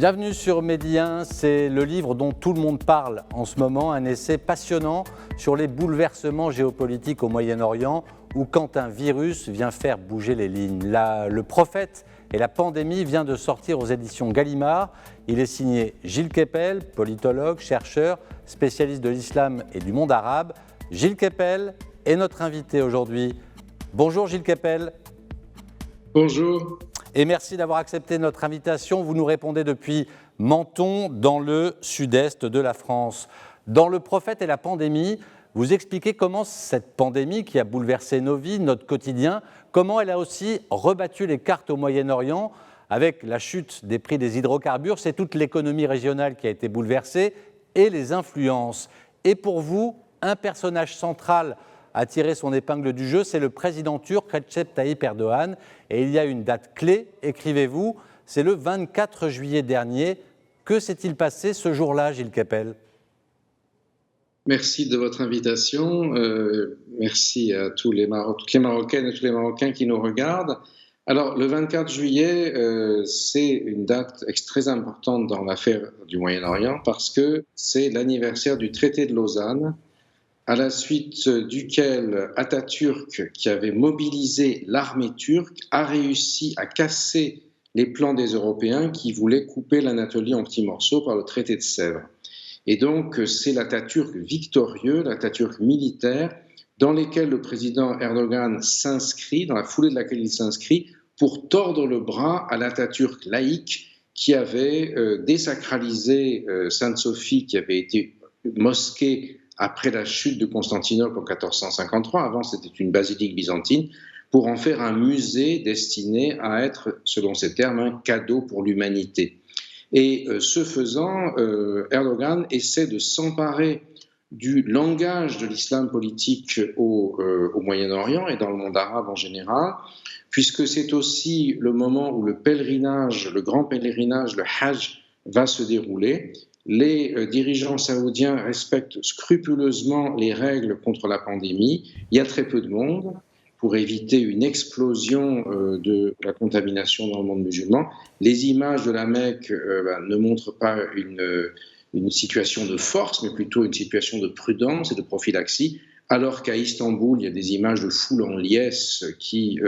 Bienvenue sur Midi 1, c'est le livre dont tout le monde parle en ce moment, un essai passionnant sur les bouleversements géopolitiques au Moyen-Orient ou quand un virus vient faire bouger les lignes. Le prophète et la pandémie vient de sortir aux éditions Gallimard. Il est signé Gilles Kepel, politologue, chercheur, spécialiste de l'islam et du monde arabe. Gilles Kepel est notre invité aujourd'hui. Bonjour Gilles Kepel. Bonjour. Et merci d'avoir accepté notre invitation. Vous nous répondez depuis Menton, dans le sud-est de la France. Dans Le prophète et la pandémie, vous expliquez comment cette pandémie qui a bouleversé nos vies, notre quotidien, comment elle a aussi rebattu les cartes au Moyen-Orient avec la chute des prix des hydrocarbures. C'est toute l'économie régionale qui a été bouleversée et les influences. Et pour vous, un personnage central a tiré son épingle du jeu, c'est le président turc Recep Tayyip Erdogan. Et il y a une date clé, écrivez-vous, c'est le 24 juillet dernier. Que s'est-il passé ce jour-là, Gilles Kepel ? Merci de votre invitation. Merci à toutes les Marocaines et tous les Marocains qui nous regardent. Alors, le 24 juillet, c'est une date très importante dans l'affaire du Moyen-Orient parce que c'est l'anniversaire du traité de Lausanne, à la suite duquel Atatürk, qui avait mobilisé l'armée turque, a réussi à casser les plans des Européens qui voulaient couper l'Anatolie en petits morceaux par le traité de Sèvres. Et donc, c'est l'Atatürk victorieux, l'Atatürk militaire, dans lequel le président Erdogan s'inscrit, dans la foulée de laquelle il s'inscrit, pour tordre le bras à l'Atatürk laïque qui avait désacralisé Sainte-Sophie, qui avait été mosquée après la chute de Constantinople en 1453, avant c'était une basilique byzantine, pour en faire un musée destiné à être, selon ses termes, un cadeau pour l'humanité. Et ce faisant, Erdogan essaie de s'emparer du langage de l'islam politique au Moyen-Orient et dans le monde arabe en général, puisque c'est aussi le moment où le grand pèlerinage, le Hajj, va se dérouler. Les dirigeants saoudiens respectent scrupuleusement les règles contre la pandémie. Il y a très peu de monde pour éviter une explosion de la contamination dans le monde musulman. Les images de la Mecque ne montrent pas une situation de force, mais plutôt une situation de prudence et de prophylaxie, alors qu'à Istanbul, il y a des images de foule en liesse qui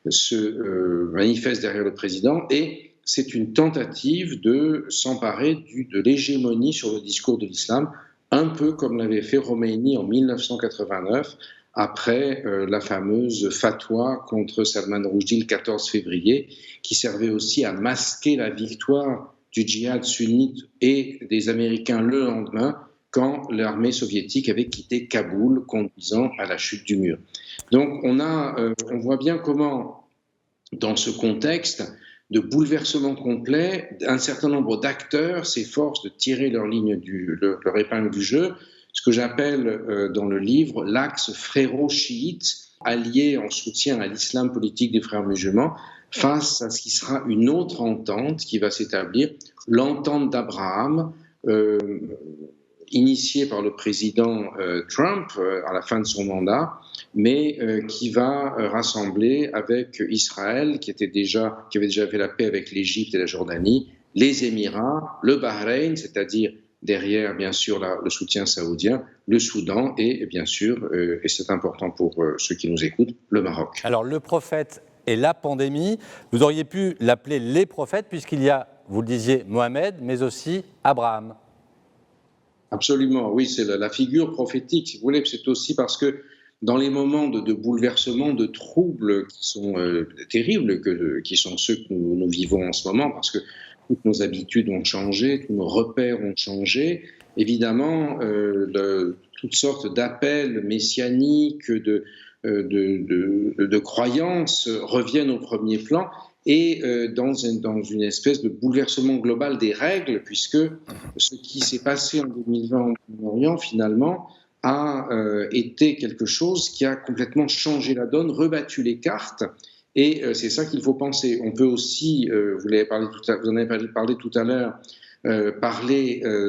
se manifestent derrière le président, et c'est une tentative de s'emparer de l'hégémonie sur le discours de l'islam, un peu comme l'avait fait Khomeini en 1989, après la fameuse fatwa contre Salman Rushdie le 14 février, qui servait aussi à masquer la victoire du djihad sunnite et des Américains le lendemain, quand l'armée soviétique avait quitté Kaboul, conduisant à la chute du mur. Donc on voit bien comment, dans ce contexte de bouleversement complet, un certain nombre d'acteurs s'efforcent de tirer leur épingle du jeu, ce que j'appelle dans le livre l'axe fréro-chiite, allié en soutien à l'islam politique des frères musulmans, face à ce qui sera une autre entente qui va s'établir, l'entente d'Abraham, initiée par le président Trump à la fin de son mandat, mais qui va rassembler avec Israël, qui avait déjà fait la paix avec l'Égypte et la Jordanie, les Émirats, le Bahreïn, c'est-à-dire derrière, bien sûr, le soutien saoudien, le Soudan et, bien sûr, et c'est important pour ceux qui nous écoutent, le Maroc. Alors, le prophète et la pandémie, vous auriez pu l'appeler les prophètes, puisqu'il y a, vous le disiez, Mohamed, mais aussi Abraham. Absolument, oui, c'est la figure prophétique, si vous voulez. C'est aussi parce que dans les moments de bouleversement, de troubles qui sont terribles, qui sont ceux que nous vivons en ce moment, parce que toutes nos habitudes ont changé, tous nos repères ont changé, évidemment, toutes sortes d'appels messianiques, de croyances reviennent au premier plan, et dans une espèce de bouleversement global des règles, puisque ce qui s'est passé en 2020 au Moyen-Orient, finalement, a été quelque chose qui a complètement changé la donne, rebattu les cartes, et c'est ça qu'il faut penser. On peut aussi, vous en avez parlé tout à l'heure,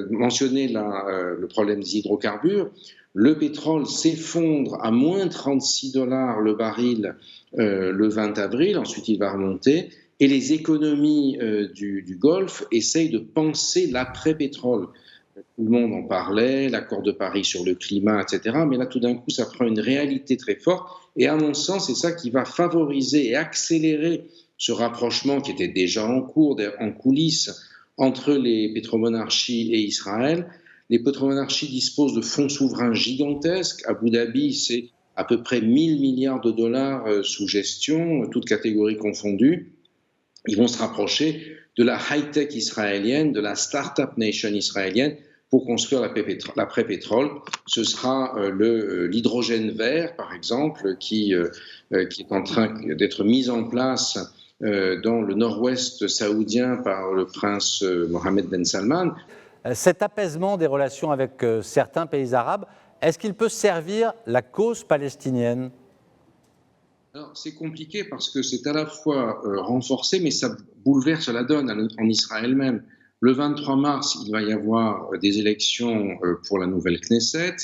mentionner le problème des hydrocarbures. Le pétrole s'effondre à moins $36 le baril le 20 avril, ensuite il va remonter, et les économies du Golfe essayent de penser l'après-pétrole. Tout le monde en parlait, l'accord de Paris sur le climat, etc. Mais là, tout d'un coup, ça prend une réalité très forte. Et à mon sens, c'est ça qui va favoriser et accélérer ce rapprochement qui était déjà en cours, en coulisses, entre les pétromonarchies et Israël. Les pétromonarchies disposent de fonds souverains gigantesques. Abu Dhabi, c'est à peu près 1000 milliards de dollars sous gestion, toutes catégories confondues. Ils vont se rapprocher de la high-tech israélienne, de la start-up nation israélienne pour construire l'après-pétrole. Ce sera l'hydrogène vert, par exemple, qui est en train d'être mis en place dans le nord-ouest saoudien par le prince Mohammed Ben Salman. Cet apaisement des relations avec certains pays arabes, est-ce qu'il peut servir la cause palestinienne ? Alors, c'est compliqué parce que c'est à la fois renforcé, mais ça bouleverse la donne en Israël même. Le 23 mars, il va y avoir des élections pour la nouvelle Knesset.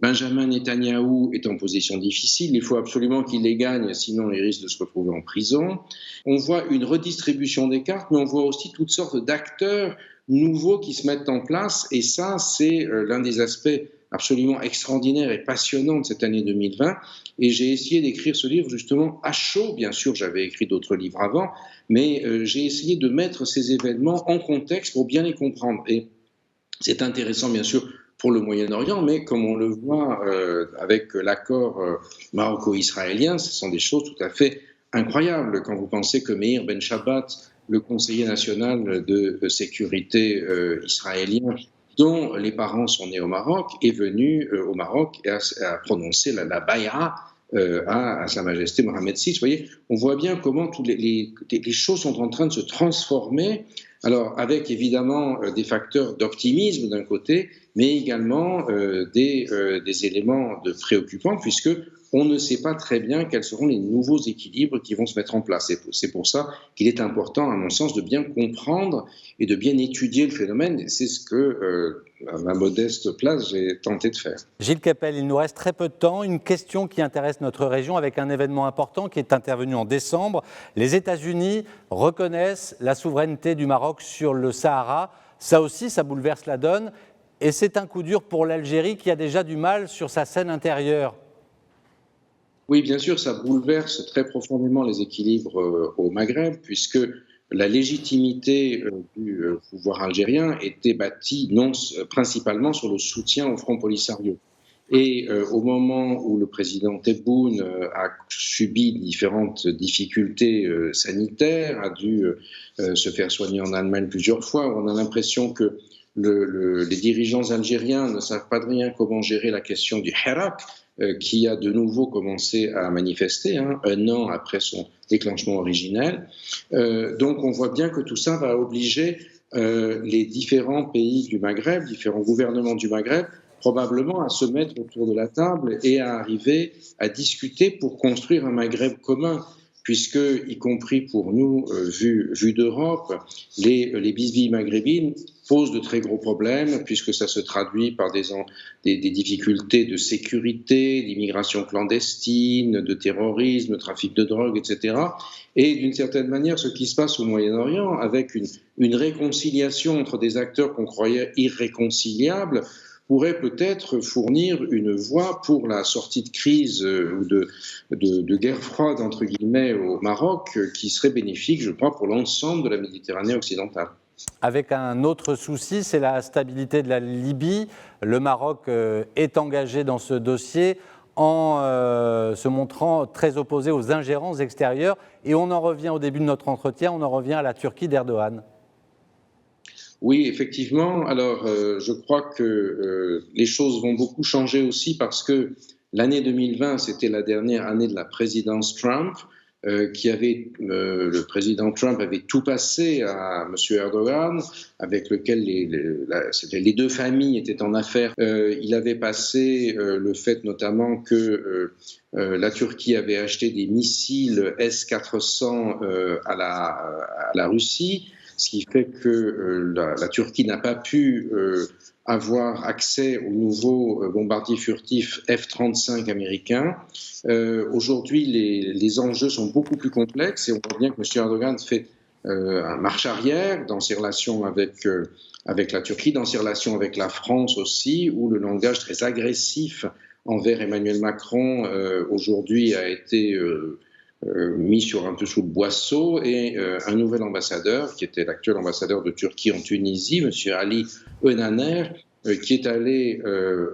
Benjamin Netanyahou est en position difficile. Il faut absolument qu'il les gagne, sinon il risque de se retrouver en prison. On voit une redistribution des cartes, mais on voit aussi toutes sortes d'acteurs nouveaux qui se mettent en place. Et ça, c'est l'un des aspects absolument extraordinaire et passionnant de cette année 2020. Et j'ai essayé d'écrire ce livre justement à chaud. Bien sûr, j'avais écrit d'autres livres avant, mais j'ai essayé de mettre ces événements en contexte pour bien les comprendre. Et c'est intéressant, bien sûr, pour le Moyen-Orient, mais comme on le voit avec l'accord maroco-israélien, ce sont des choses tout à fait incroyables. Quand vous pensez que Meir Ben Shabbat, le conseiller national de sécurité israélien, dont les parents sont nés au Maroc, est venu au Maroc et a prononcé la bay'a à Sa Majesté Mohammed VI. Vous voyez, on voit bien comment toutes les choses sont en train de se transformer, alors avec évidemment des facteurs d'optimisme d'un côté, mais également des éléments de préoccupants, puisque on ne sait pas très bien quels seront les nouveaux équilibres qui vont se mettre en place. C'est pour ça qu'il est important, à mon sens, de bien comprendre et de bien étudier le phénomène. C'est ce que, à ma modeste place, j'ai tenté de faire. Gilles Kepel, il nous reste très peu de temps. Une question qui intéresse notre région avec un événement important qui est intervenu en décembre. Les États-Unis reconnaissent la souveraineté du Maroc sur le Sahara. Ça aussi, ça bouleverse la donne. Et c'est un coup dur pour l'Algérie qui a déjà du mal sur sa scène intérieure. Oui, bien sûr, ça bouleverse très profondément les équilibres au Maghreb, puisque la légitimité du pouvoir algérien était bâtie principalement sur le soutien au Front Polisario. Et au moment où le président Tebboune a subi différentes difficultés sanitaires, a dû se faire soigner en Allemagne plusieurs fois, on a l'impression que les dirigeants algériens ne savent pas de rien comment gérer la question du Hirak, qui a de nouveau commencé à manifester, un an après son déclenchement originel. Donc on voit bien que tout ça va obliger les différents pays du Maghreb, différents gouvernements du Maghreb, probablement à se mettre autour de la table et à arriver à discuter pour construire un Maghreb commun, puisque, y compris pour nous, vu d'Europe, les bisbilles maghrébines posent de très gros problèmes, puisque ça se traduit par des difficultés de sécurité, d'immigration clandestine, de terrorisme, de trafic de drogue, etc. Et d'une certaine manière, ce qui se passe au Moyen-Orient, avec une réconciliation entre des acteurs qu'on croyait irréconciliables, pourrait peut-être fournir une voie pour la sortie de crise ou de guerre froide, entre guillemets, au Maroc, qui serait bénéfique, je crois, pour l'ensemble de la Méditerranée occidentale. Avec un autre souci, c'est la stabilité de la Libye. Le Maroc est engagé dans ce dossier en se montrant très opposé aux ingérences extérieures. Et on en revient au début de notre entretien, on en revient à la Turquie d'Erdogan. Oui, effectivement. Alors, je crois que les choses vont beaucoup changer aussi parce que l'année 2020, c'était la dernière année de la présidence Trump, le président Trump avait tout passé à M. Erdogan, avec lequel les deux familles étaient en affaires. Il avait passé le fait notamment que la Turquie avait acheté des missiles S-400 à la Russie. ce qui fait que la Turquie n'a pas pu avoir accès aux nouveaux bombardiers furtifs F-35 américains. Aujourd'hui, les enjeux sont beaucoup plus complexes et on voit bien que M. Erdogan fait un marche arrière dans ses relations avec la Turquie, dans ses relations avec la France aussi, où le langage très agressif envers Emmanuel Macron aujourd'hui a été mis un peu sous le boisseau, et un nouvel ambassadeur, qui était l'actuel ambassadeur de Turquie en Tunisie, M. Ali Önaner, qui est allé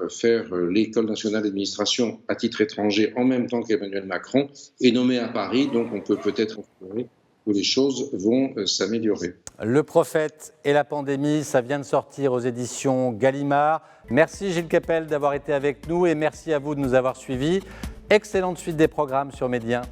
faire l'École nationale d'administration à titre étranger en même temps qu'Emmanuel Macron, est nommé à Paris, donc on peut peut-être espérer que les choses vont s'améliorer. Le prophète et la pandémie, ça vient de sortir aux éditions Gallimard. Merci Gilles Kepel d'avoir été avec nous et merci à vous de nous avoir suivis. Excellente suite des programmes sur Média.